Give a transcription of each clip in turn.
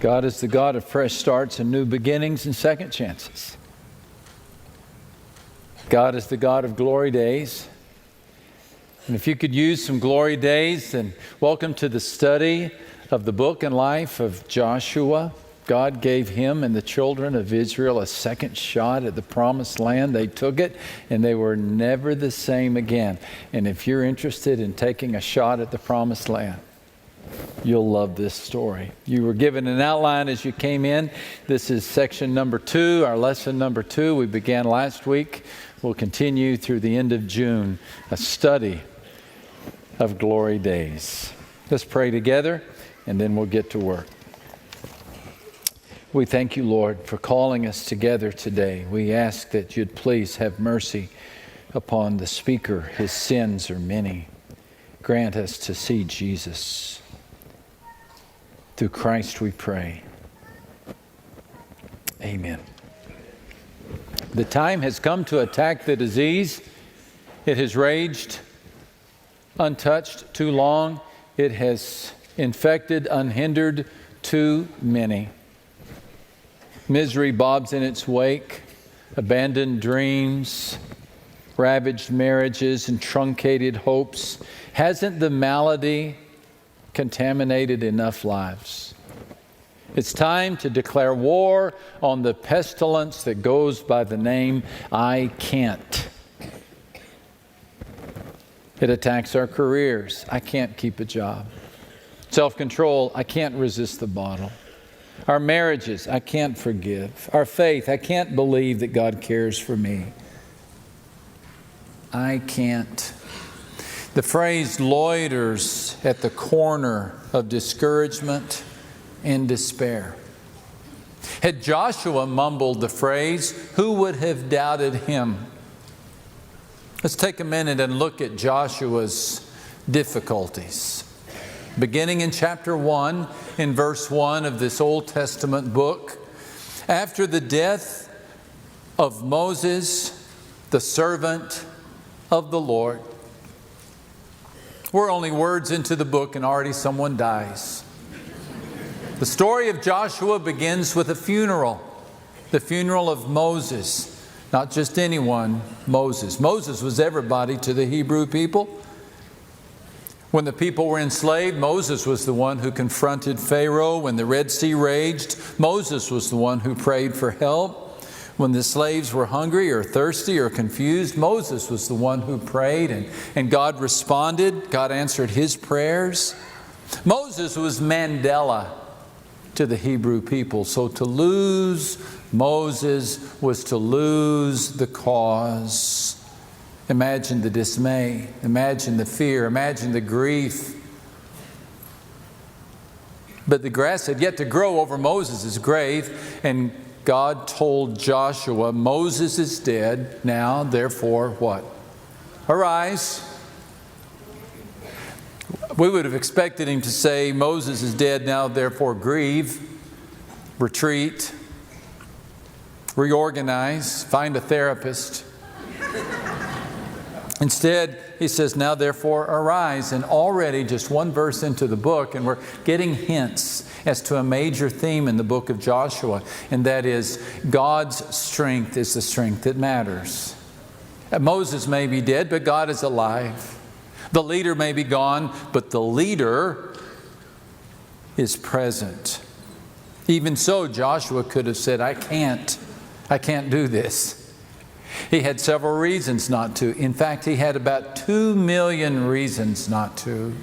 God is the God of fresh starts and new beginnings and second chances. God is the God of glory days. And if you could use some glory days, then welcome to the study of the book and life of Joshua. God gave him and the children of Israel a second shot at the promised land. They took it, and they were never the same again. And if you're interested in taking a shot at the promised land, you'll love this story. You were given an outline as you came in. This is section number 2, our lesson number 2. We began last week. We'll continue through the end of June, a study of glory days. Let's pray together, and then we'll get to work. We thank you, Lord, for calling us together today. We ask that you'd please have mercy upon the speaker. His sins are many. Grant us to see Jesus. Through Christ we pray. Amen. The time has come to attack the disease. It has raged untouched too long. It has infected unhindered too many. Misery bobs in its wake, abandoned dreams, ravaged marriages, and truncated hopes. Hasn't the malady contaminated enough lives? It's time to declare war on the pestilence that goes by the name I can't. It attacks our careers. I can't keep a job. Self-control. I can't resist the bottle. Our marriages, I can't forgive. Our faith, I can't believe that God cares for me. I can't. The phrase loiters at the corner of discouragement and despair. Had Joshua mumbled the phrase, who would have doubted him? Let's take a minute and look at Joshua's difficulties. Beginning in chapter 1, in verse 1 of this Old Testament book, after the death of Moses, the servant of the Lord. We're only words into the book and already someone dies. The story of Joshua begins with a funeral, the funeral of Moses. Not just anyone, Moses. Moses was everybody to the Hebrew people. When the people were enslaved, Moses was the one who confronted Pharaoh. When the Red Sea raged, Moses was the one who prayed for help. When the slaves were hungry or thirsty or confused, Moses was the one who prayed, and God responded. God answered his prayers. Moses was Mandela to the Hebrew people. So to lose Moses was to lose the cause. Imagine the dismay, imagine the fear, imagine the grief. But the grass had yet to grow over Moses' grave, and God told Joshua, Moses is dead, now therefore what? Arise. We would have expected him to say, Moses is dead, now therefore grieve, retreat, reorganize, find a therapist. Instead, he says, now therefore arise. And already just one verse into the book, and we're getting hints as to a major theme in the book of Joshua, and that is God's strength is the strength that matters. Moses may be dead, but God is alive. The leader may be gone, but the leader is present. Even so, Joshua could have said, I can't do this. He had several reasons not to. In fact, he had about 2 million reasons not to.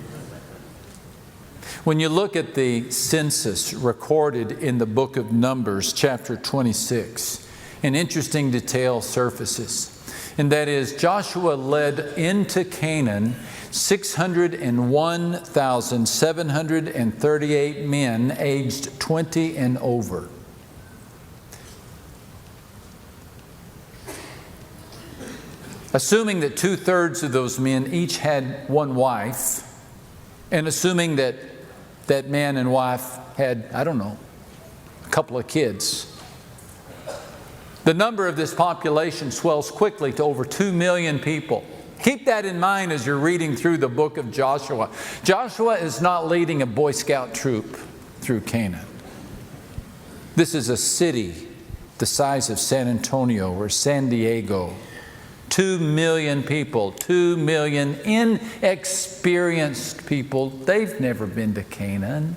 When you look at the census recorded in the book of Numbers, chapter 26, an interesting detail surfaces. And that is, Joshua led into Canaan 601,738 men aged 20 and over. Assuming that 2/3 of those men each had one wife, and assuming that that man and wife had, I don't know, a couple of kids, the number of this population swells quickly to over 2 million people. Keep that in mind as you're reading through the book of Joshua. Joshua is not leading a Boy Scout troop through Canaan. This is a city the size of San Antonio or San Diego. 2 million people, 2 million inexperienced people. They've never been to Canaan.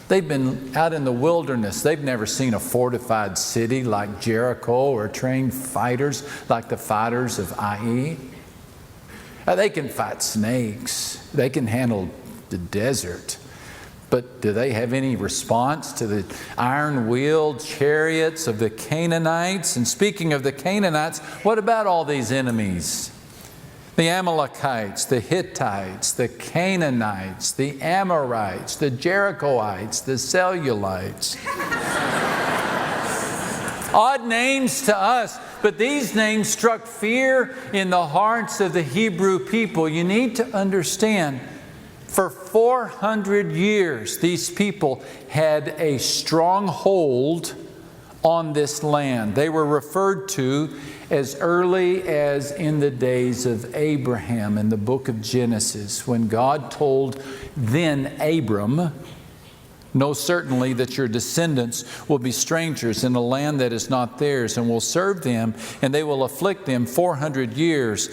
They've been out in the wilderness. They've never seen a fortified city like Jericho or trained fighters like the fighters of Ai. They can fight snakes. They can handle the desert. But do they have any response to the iron-wheeled chariots of the Canaanites? And speaking of the Canaanites, what about all these enemies? The Amalekites, the Hittites, the Canaanites, the Amorites, the Jerichoites, the Cellulites. Odd names to us, but these names struck fear in the hearts of the Hebrew people. You need to understand, for 400 years, these people had a stronghold on this land. They were referred to as early as in the days of Abraham in the book of Genesis, when God told then Abram, "Know certainly that your descendants will be strangers in a land that is not theirs, and will serve them, and they will afflict them 400 years.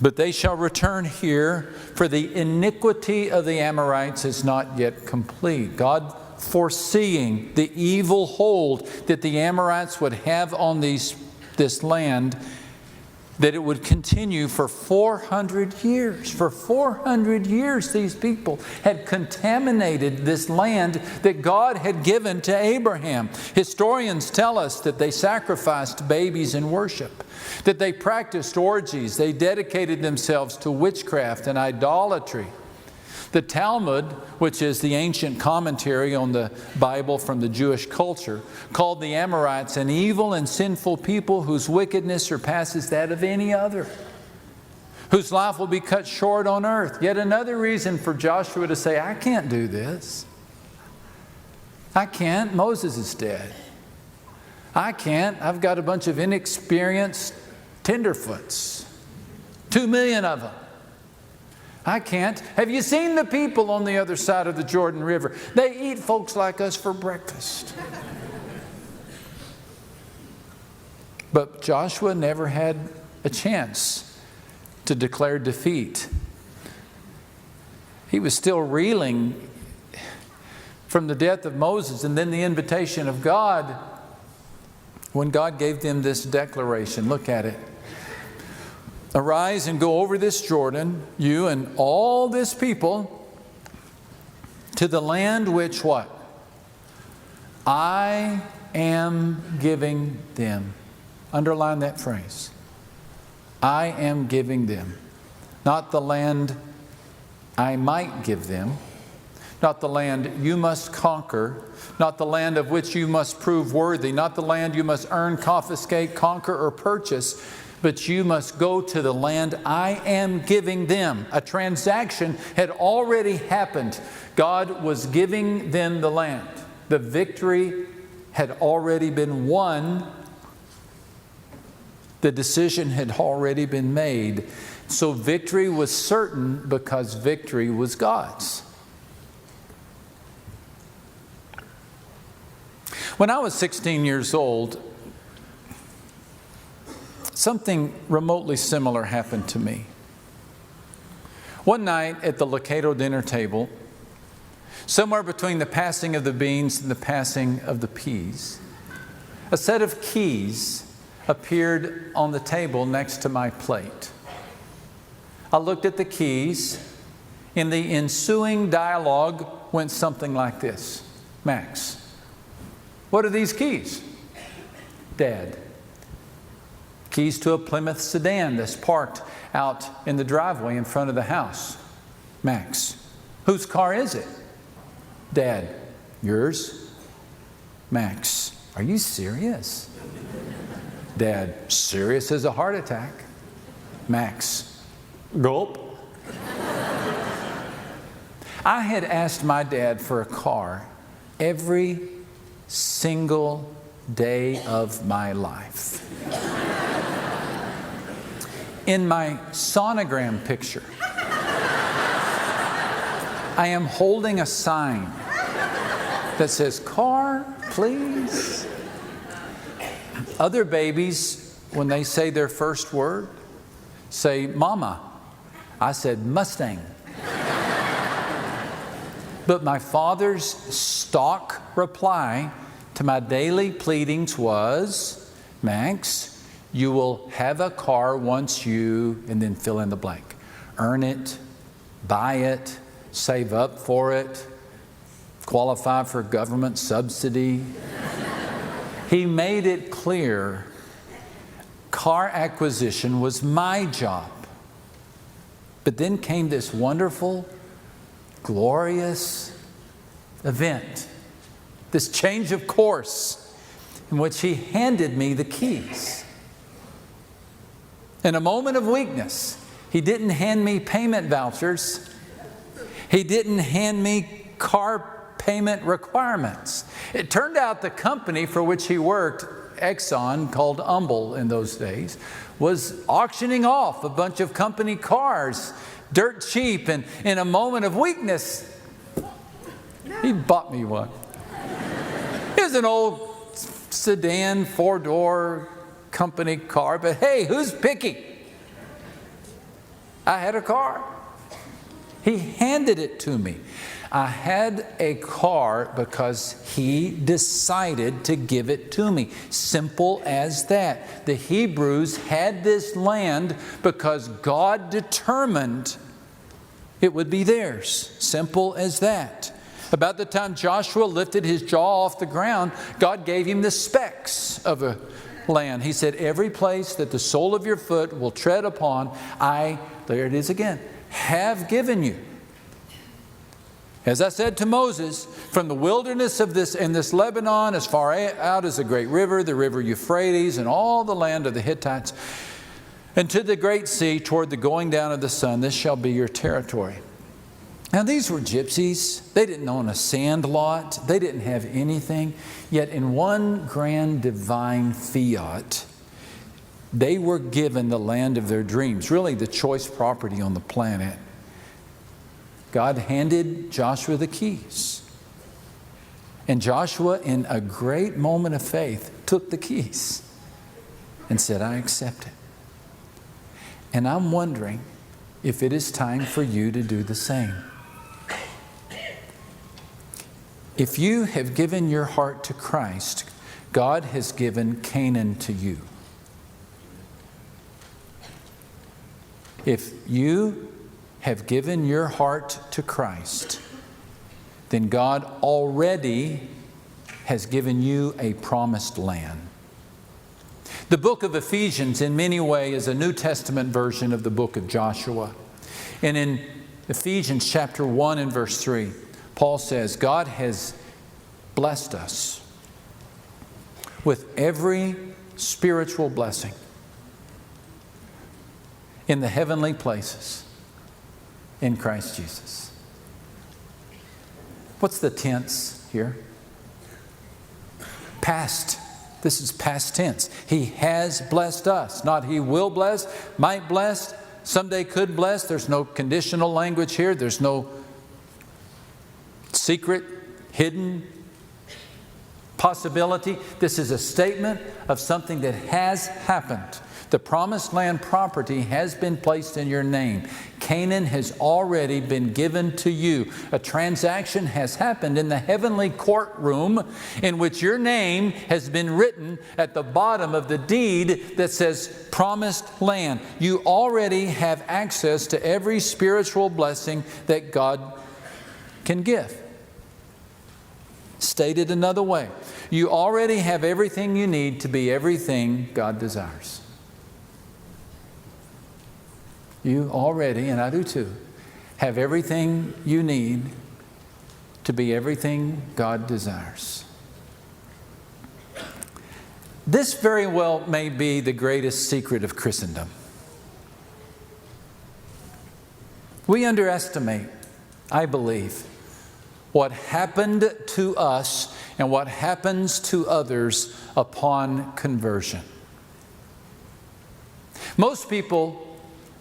But they shall return here, for the iniquity of the Amorites is not yet complete." God foreseeing the evil hold that the Amorites would have on this land, that it would continue for 400 years. For 400 years, these people had contaminated this land that God had given to Abraham. Historians tell us that they sacrificed babies in worship, that they practiced orgies, they dedicated themselves to witchcraft and idolatry. The Talmud, which is the ancient commentary on the Bible from the Jewish culture, called the Amorites an evil and sinful people whose wickedness surpasses that of any other, whose life will be cut short on earth. Yet another reason for Joshua to say, "I can't do this. I can't. Moses is dead. I can't. I've got a bunch of inexperienced tenderfoots. 2 million of them. I can't. Have you seen the people on the other side of the Jordan River? They eat folks like us for breakfast." But Joshua never had a chance to declare defeat. He was still reeling from the death of Moses and then the invitation of God when God gave them this declaration. Look at it. "Arise and go over this Jordan, you and all this people, to the land which" what? "I am giving them." Underline that phrase. I am giving them. Not the land I might give them. Not the land you must conquer. Not the land of which you must prove worthy. Not the land you must earn, confiscate, conquer, or purchase. But you must go to the land I am giving them. A transaction had already happened. God was giving them the land. The victory had already been won. The decision had already been made. So victory was certain because victory was God's. When I was 16 years old, something remotely similar happened to me. One night at the Locato dinner table, somewhere between the passing of the beans and the passing of the peas, a set of keys appeared on the table next to my plate. I looked at the keys. In the ensuing dialogue went something like this. "Max, what are these keys?" "Dad, keys to a Plymouth sedan that's parked out in the driveway in front of the house." "Max, whose car is it?" "Dad, yours." "Max, are you serious?" "Dad, serious as a heart attack." "Max, gulp." I had asked my dad for a car every single day of my life. In my sonogram picture, I am holding a sign that says, car, please. Other babies, when they say their first word, say, mama. I said, Mustang. But my father's stock reply to my daily pleadings was, Max, you will have a car once you, and then fill in the blank. Earn it, buy it, save up for it, qualify for government subsidy. He made it clear car acquisition was my job. But then came this wonderful, glorious event, this change of course in which he handed me the keys. In a moment of weakness, he didn't hand me payment vouchers. He didn't hand me car payment requirements. It turned out the company for which he worked, Exxon, called Humble in those days, was auctioning off a bunch of company cars, dirt cheap, and in a moment of weakness, he bought me one. It was an old sedan, four-door company car, but hey, who's picky? I had a car. He handed it to me. I had a car because he decided to give it to me. Simple as that. The Hebrews had this land because God determined it would be theirs. Simple as that. About the time Joshua lifted his jaw off the ground, God gave him the specs of a land. He said, every place that the sole of your foot will tread upon, there it is again, have given you. As I said to Moses, from the wilderness of this Lebanon, as far out as the great river, the river Euphrates, and all the land of the Hittites, and to the great sea, toward the going down of the sun, this shall be your territory. Now these were gypsies. They didn't own a sand lot. They didn't have anything. Yet in one grand divine fiat, they were given the land of their dreams, really the choice property on the planet. God handed Joshua the keys. And Joshua, in a great moment of faith, took the keys and said, I accept it. And I'm wondering if it is time for you to do the same. If you have given your heart to Christ, God has given Canaan to you. If you have given your heart to Christ, then God already has given you a promised land. The book of Ephesians in many ways is a New Testament version of the book of Joshua. And in Ephesians chapter 1 and verse 3, Paul says, God has blessed us with every spiritual blessing in the heavenly places in Christ Jesus. What's the tense here? Past. This is past tense. He has blessed us. Not he will bless, might bless, someday could bless. There's no conditional language here. There's no secret, hidden possibility. This is a statement of something that has happened. The promised land property has been placed in your name. Canaan has already been given to you. A transaction has happened in the heavenly courtroom in which your name has been written at the bottom of the deed that says promised land. You already have access to every spiritual blessing that God can give. Stated another way, you already have everything you need to be everything God desires. You already, and I do too, have everything you need to be everything God desires. This very well may be the greatest secret of Christendom. We underestimate, I believe, what happened to us and what happens to others upon conversion. Most people,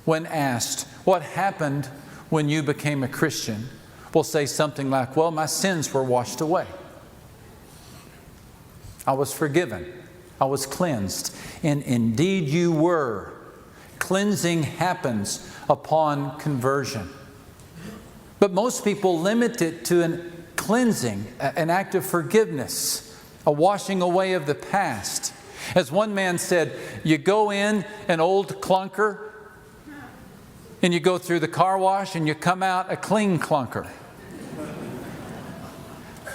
when asked, what happened when you became a Christian, will say something like, well, my sins were washed away. I was forgiven. I was cleansed. And indeed you were. Cleansing happens upon conversion. But most people limit it to a cleansing, an act of forgiveness, a washing away of the past. As one man said, you go in an old clunker and you go through the car wash and you come out a clean clunker.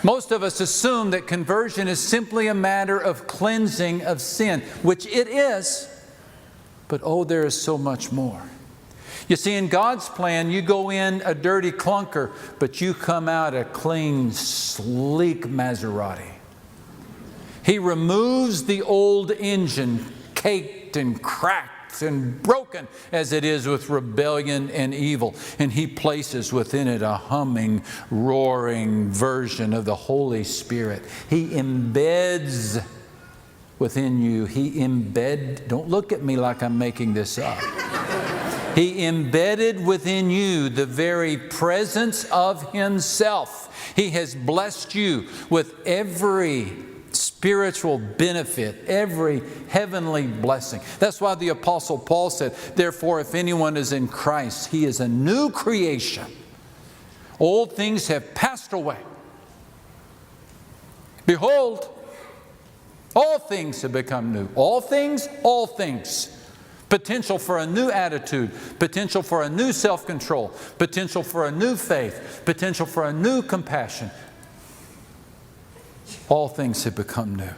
Most of us assume that conversion is simply a matter of cleansing of sin, which it is, but oh, there is so much more. You see, in God's plan, you go in a dirty clunker, but you come out a clean, sleek Maserati. He removes the old engine, caked and cracked and broken as it is with rebellion and evil. And He places within it a humming, roaring version of the Holy Spirit. He embeds within you. Don't look at me like I'm making this up. He embedded within you the very presence of Himself. He has blessed you with every spiritual benefit, every heavenly blessing. That's why the Apostle Paul said, therefore, if anyone is in Christ, he is a new creation. Old things have passed away. Behold, all things have become new. All things, all things. Potential for a new attitude, potential for a new self-control, potential for a new faith, potential for a new compassion. All things have become new.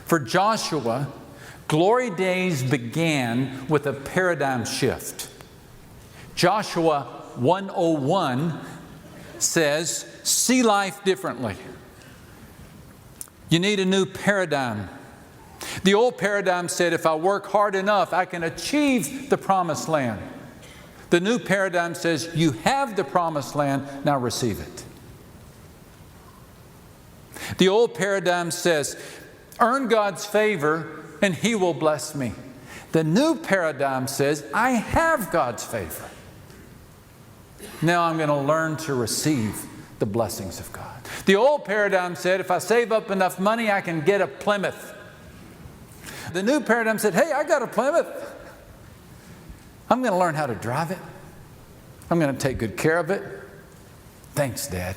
For Joshua, glory days began with a paradigm shift. Joshua 1:01 says, see life differently. You need a new paradigm. The old paradigm said, if I work hard enough, I can achieve the promised land. The new paradigm says, you have the promised land, now receive it. The old paradigm says, earn God's favor and He will bless me. The new paradigm says, I have God's favor. Now I'm going to learn to receive the blessings of God. The old paradigm said, if I save up enough money, I can get a Plymouth. The new paradigm said, hey, I got a Plymouth. I'm going to learn how to drive it. I'm going to take good care of it. Thanks, Dad.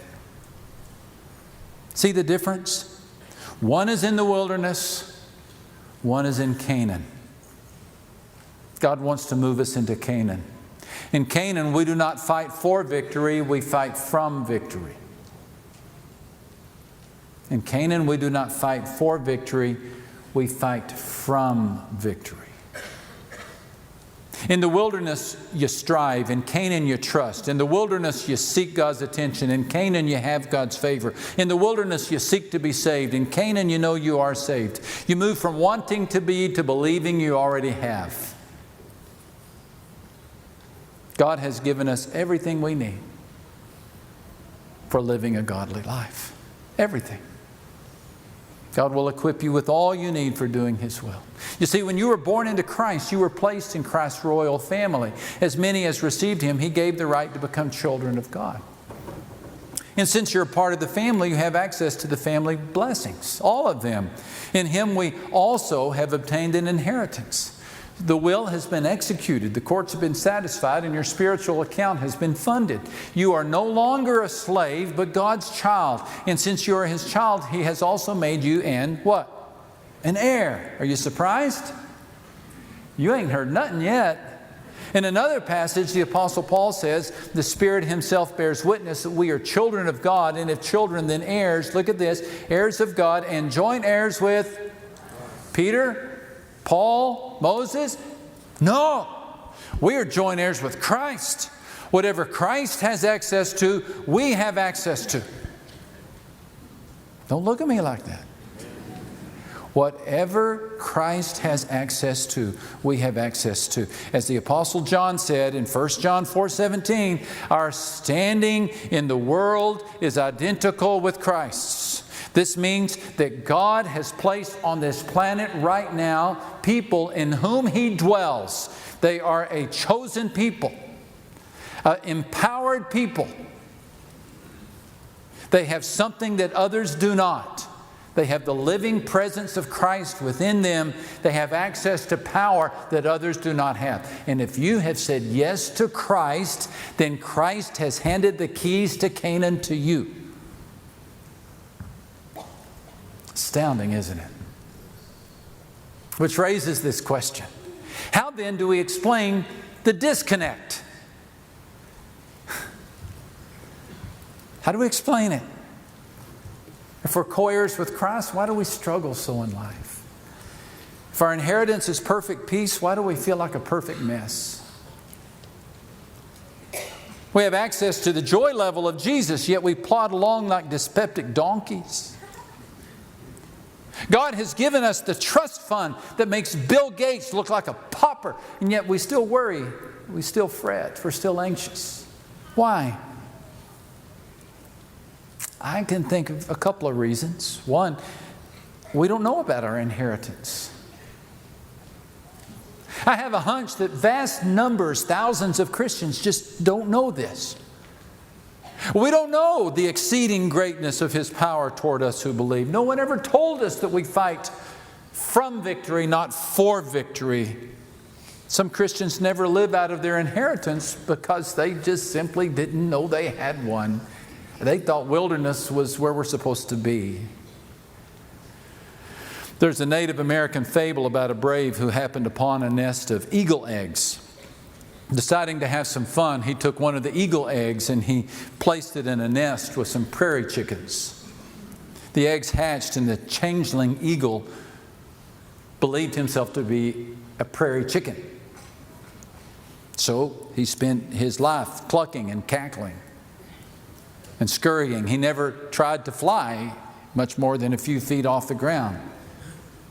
See the difference? One is in the wilderness, one is in Canaan. God wants to move us into Canaan. In Canaan, we do not fight for victory, we fight from victory. In Canaan, we do not fight for victory, we fight from victory. In the wilderness, you strive. In Canaan, you trust. In the wilderness, you seek God's attention. In Canaan, you have God's favor. In the wilderness, you seek to be saved. In Canaan, you know you are saved. You move from wanting to be to believing you already have. God has given us everything we need for living a godly life. Everything. God will equip you with all you need for doing His will. You see, when you were born into Christ, you were placed in Christ's royal family. As many as received Him, He gave the right to become children of God. And since you're a part of the family, you have access to the family blessings, all of them. In Him we also have obtained an inheritance. The will has been executed, the courts have been satisfied, and your spiritual account has been funded. You are no longer a slave, but God's child. And since you are His child, He has also made you an what? An heir. Are you surprised? You ain't heard nothing yet. In another passage, the Apostle Paul says, the Spirit Himself bears witness that we are children of God, and if children, then heirs. Look at this, heirs of God and joint heirs with Peter, Paul, Moses? No. We are joint heirs with Christ. Whatever Christ has access to, we have access to. Don't look at me like that. Whatever Christ has access to, we have access to. As the Apostle John said in 1 John 4:17, our standing in the world is identical with Christ's. This means that God has placed on this planet right now people in whom He dwells. They are a chosen people, empowered people. They have something that others do not. They have the living presence of Christ within them. They have access to power that others do not have. And if you have said yes to Christ, then Christ has handed the keys to Canaan to you. Astounding, isn't it? Which raises this question. How then do we explain the disconnect? How do we explain it? If we're co-heirs with Christ, why do we struggle so in life? If our inheritance is perfect peace, why do we feel like a perfect mess? We have access to the joy level of Jesus, yet we plod along like dyspeptic donkeys. God has given us the trust fund that makes Bill Gates look like a pauper, and yet we still worry, we still fret, we're still anxious. Why? I can think of a couple of reasons. One, we don't know about our inheritance. I have a hunch that vast numbers, thousands of Christians just don't know this. We don't know the exceeding greatness of His power toward us who believe. No one ever told us that we fight from victory, not for victory. Some Christians never live out of their inheritance because they just simply didn't know they had one. They thought wilderness was where we're supposed to be. There's a Native American fable about a brave who happened upon a nest of eagle eggs. Deciding to have some fun, he took one of the eagle eggs and he placed it in a nest with some prairie chickens. The eggs hatched and the changeling eagle believed himself to be a prairie chicken. So he spent his life clucking and cackling and scurrying. He never tried to fly much more than a few feet off the ground.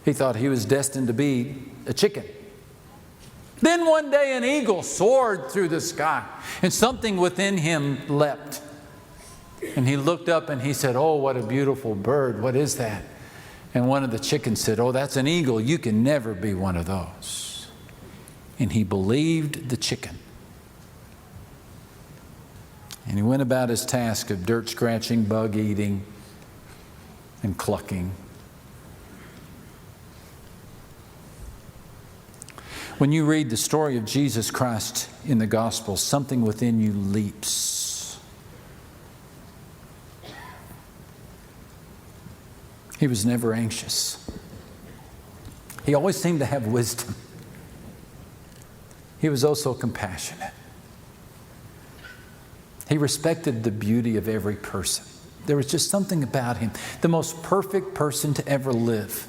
He thought he was destined to be a chicken. Then one day an eagle soared through the sky and something within him leapt. And he looked up and he said, "Oh, what a beautiful bird. What is that?" And one of the chickens said, "Oh, that's an eagle. You can never be one of those." And he believed the chicken. And he went about his task of dirt scratching, bug eating, and clucking. When you read the story of Jesus Christ in the Gospels, something within you leaps. He was never anxious. He always seemed to have wisdom. He was also compassionate. He respected the beauty of every person. There was just something about him, the most perfect person to ever live.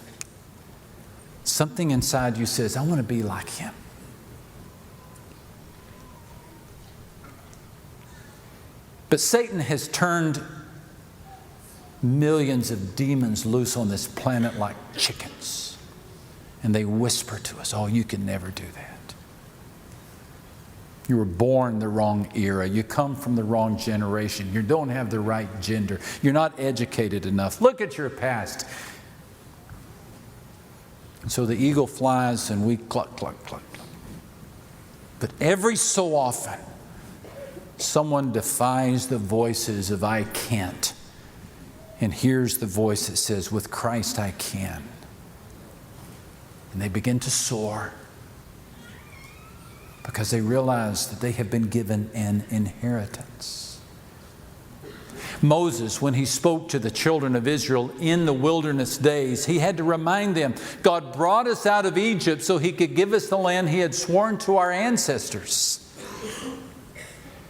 Something inside you says, "I want to be like him." But Satan has turned millions of demons loose on this planet like chickens. And they whisper to us, "Oh, you can never do that. You were born the wrong era. You come from the wrong generation. You don't have the right gender. You're not educated enough. Look at your past." And so the eagle flies and we cluck, cluck, cluck, cluck. But every so often, someone defies the voices of "I can't" and hears the voice that says, "With Christ I can." And they begin to soar because they realize that they have been given an inheritance. Moses, when he spoke to the children of Israel in the wilderness days, he had to remind them, God brought us out of Egypt so He could give us the land He had sworn to our ancestors.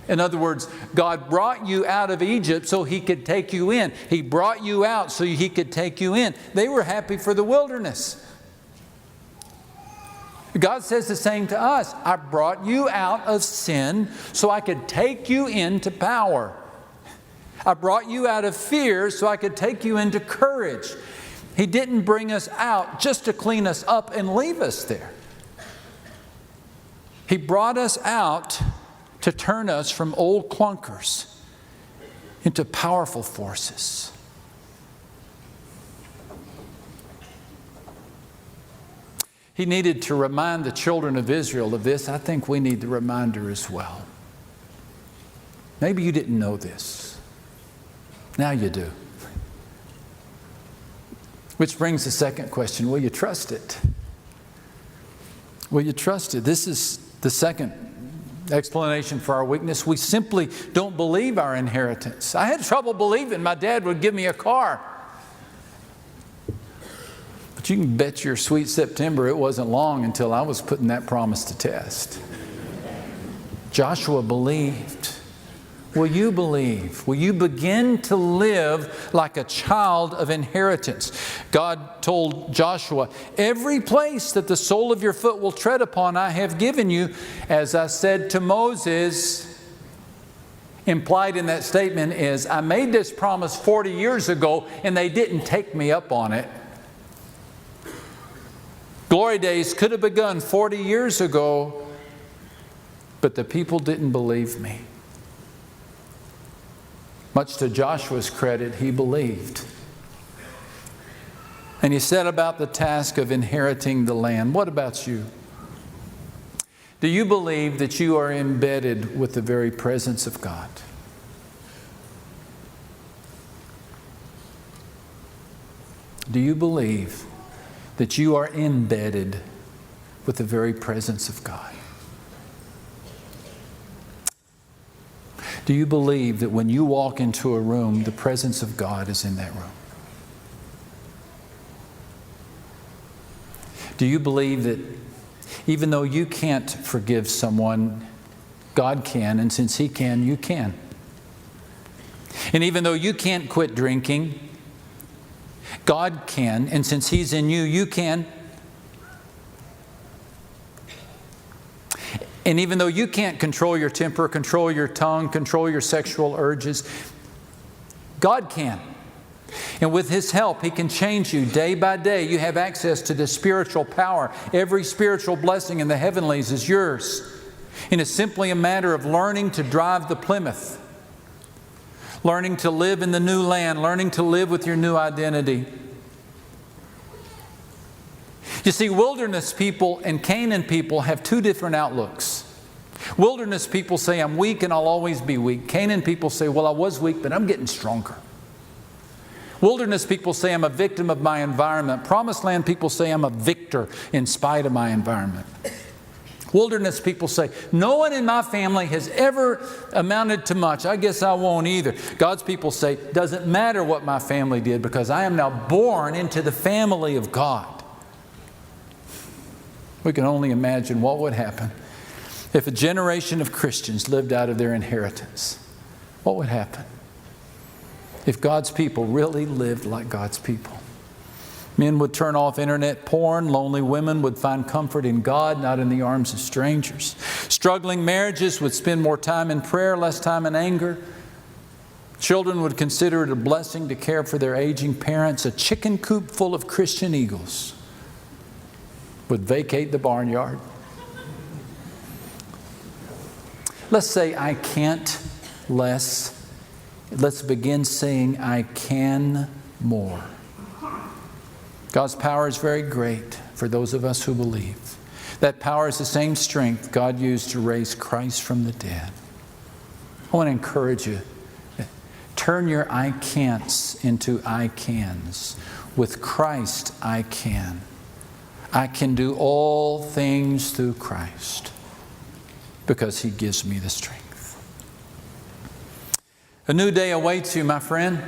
In other words, God brought you out of Egypt so He could take you in. He brought you out so He could take you in. They were happy for the wilderness. God says the same to us. I brought you out of sin so I could take you into power. I brought you out of fear so I could take you into courage. He didn't bring us out just to clean us up and leave us there. He brought us out to turn us from old clunkers into powerful forces. He needed to remind the children of Israel of this. I think we need the reminder as well. Maybe you didn't know this. Now you do. Which brings the second question, will you trust it? Will you trust it? This is the second explanation for our weakness. We simply don't believe our inheritance. I had trouble believing my dad would give me a car. But you can bet your sweet September it wasn't long until I was putting that promise to test. Joshua believed. Will you believe? Will you begin to live like a child of inheritance? God told Joshua, every place that the sole of your foot will tread upon, I have given you. As I said to Moses, implied in that statement is, I made this promise 40 years ago and they didn't take me up on it. Glory days could have begun 40 years ago, but the people didn't believe me. Much to Joshua's credit, he believed. And he set about the task of inheriting the land. What about you? Do you believe that you are embedded with the very presence of God? Do you believe that you are embedded with the very presence of God? Do you believe that when you walk into a room, the presence of God is in that room? Do you believe that even though you can't forgive someone, God can, and since He can, you can? And even though you can't quit drinking, God can, and since He's in you, you can. And even though you can't control your temper, control your tongue, control your sexual urges, God can. And with His help, He can change you day by day. You have access to the spiritual power. Every spiritual blessing in the heavenlies is yours. And it's simply a matter of learning to drive the Plymouth, learning to live in the new land, learning to live with your new identity. You see, wilderness people and Canaan people have two different outlooks. Wilderness people say, I'm weak and I'll always be weak. Canaan people say, well, I was weak, but I'm getting stronger. Wilderness people say, I'm a victim of my environment. Promised land people say, I'm a victor in spite of my environment. Wilderness people say, no one in my family has ever amounted to much. I guess I won't either. God's people say, doesn't matter what my family did because I am now born into the family of God. We can only imagine what would happen if a generation of Christians lived out of their inheritance. What would happen if God's people really lived like God's people? Men would turn off internet porn. Lonely women would find comfort in God, not in the arms of strangers. Struggling marriages would spend more time in prayer, less time in anger. Children would consider it a blessing to care for their aging parents. A chicken coop full of Christian eagles would vacate the barnyard. Let's say I can't less. Let's begin saying I can more. God's power is very great for those of us who believe. That power is the same strength God used to raise Christ from the dead. I want to encourage you. Turn your I can'ts into I cans. With Christ I can. I can do all things through Christ because He gives me the strength. A new day awaits you, my friend.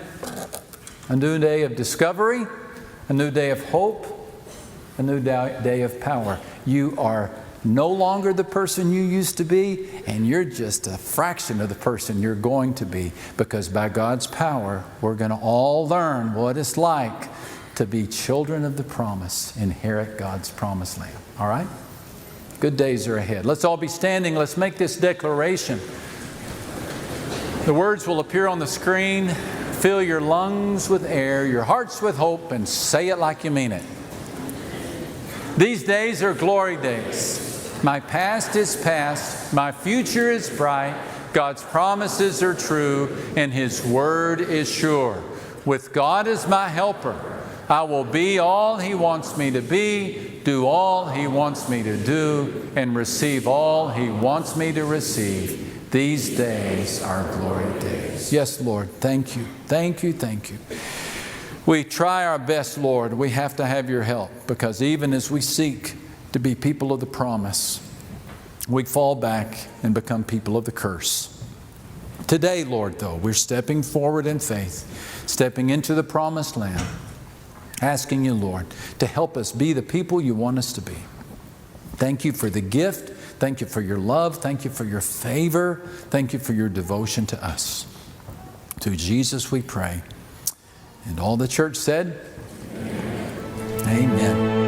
A new day of discovery, a new day of hope, a new day of power. You are no longer the person you used to be, and you're just a fraction of the person you're going to be, because by God's power, we're going to all learn what it's like to be children of the promise, inherit God's promised land. All right? Good days are ahead. Let's all be standing. Let's make this declaration. The words will appear on the screen. Fill your lungs with air, your hearts with hope, and say it like you mean it. These days are glory days. My past is past. My future is bright. God's promises are true, and His word is sure. With God as my helper, I will be all He wants me to be, do all He wants me to do, and receive all He wants me to receive. These days are glory days. Yes, Lord. Thank you. Thank you. Thank you. We try our best, Lord. We have to have your help, because even as we seek to be people of the promise, we fall back and become people of the curse. Today, Lord, though, we're stepping forward in faith, stepping into the promised land, asking you, Lord, to help us be the people you want us to be. Thank you for the gift. Thank you for your love. Thank you for your favor. Thank you for your devotion to us. To Jesus we pray. And all the church said, Amen. Amen.